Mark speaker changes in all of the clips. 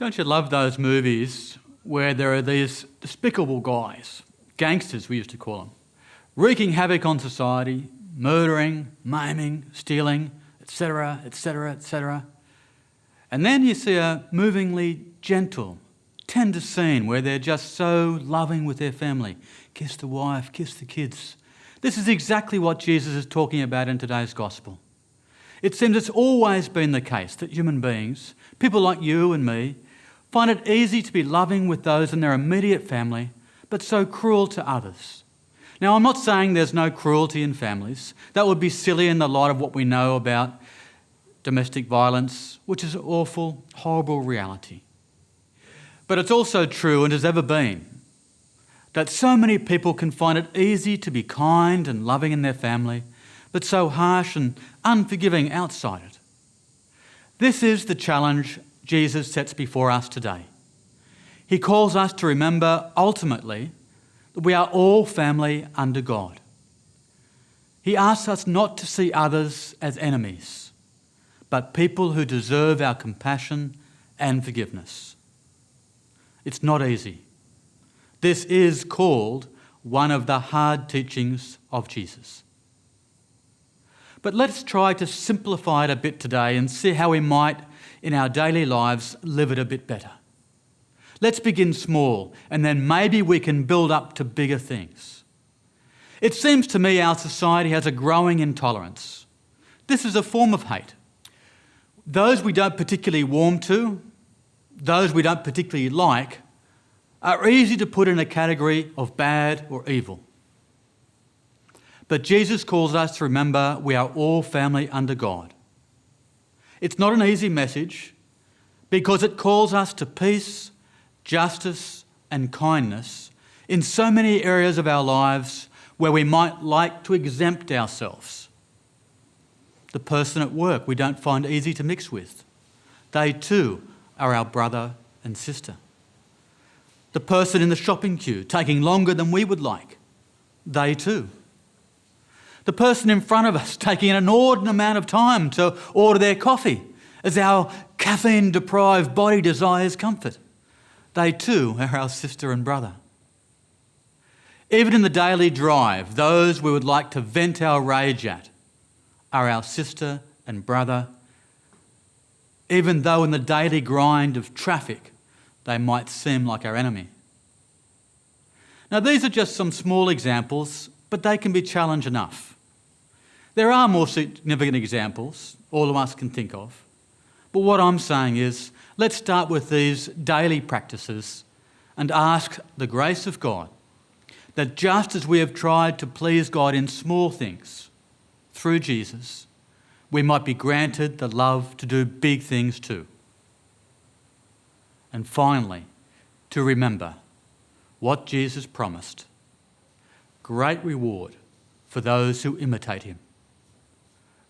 Speaker 1: Don't you love those movies where there are these despicable guys, gangsters we used to call them, wreaking havoc on society, murdering, maiming, stealing, etc., etc., etc. And then you see a movingly gentle, tender scene where they're just so loving with their family. Kiss the wife, kiss the kids. This is exactly what Jesus is talking about in today's gospel. It seems it's always been the case that human beings, people like you and me, find it easy to be loving with those in their immediate family, but so cruel to others. Now, I'm not saying there's no cruelty in families. That would be silly in the light of what we know about domestic violence, which is an awful, horrible reality. But it's also true, and has ever been, that so many people can find it easy to be kind and loving in their family, but so harsh and unforgiving outside it. This is the challenge Jesus sets before us today. He calls us to remember, ultimately, that we are all family under God. He asks us not to see others as enemies, but people who deserve our compassion and forgiveness. It's not easy. This is called one of the hard teachings of Jesus. But let's try to simplify it a bit today and see how we might, in our daily lives, live it a bit better. Let's begin small, and then maybe we can build up to bigger things. It seems to me our society has a growing intolerance. This is a form of hate. Those we don't particularly warm to, those we don't particularly like, are easy to put in a category of bad or evil. But Jesus calls us to remember we are all family under God. It's not an easy message because it calls us to peace, justice and kindness in so many areas of our lives where we might like to exempt ourselves. The person at work we don't find easy to mix with. They too are our brother and sister. The person in the shopping queue taking longer than we would like. They too. The person in front of us taking an inordinate amount of time to order their coffee as our caffeine-deprived body desires comfort. They too are our sister and brother. Even in the daily drive, those we would like to vent our rage at are our sister and brother, even though in the daily grind of traffic they might seem like our enemy. Now, these are just some small examples, but they can be challenge enough. There are more significant examples all of us can think of, but what I'm saying is let's start with these daily practices and ask the grace of God that just as we have tried to please God in small things through Jesus, we might be granted the love to do big things too. And finally, to remember what Jesus promised: great reward for those who imitate him.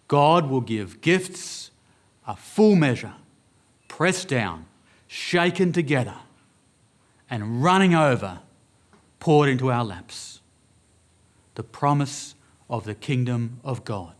Speaker 1: God will give gifts, a full measure, pressed down, shaken together, and running over, poured into our laps. The promise of the kingdom of God.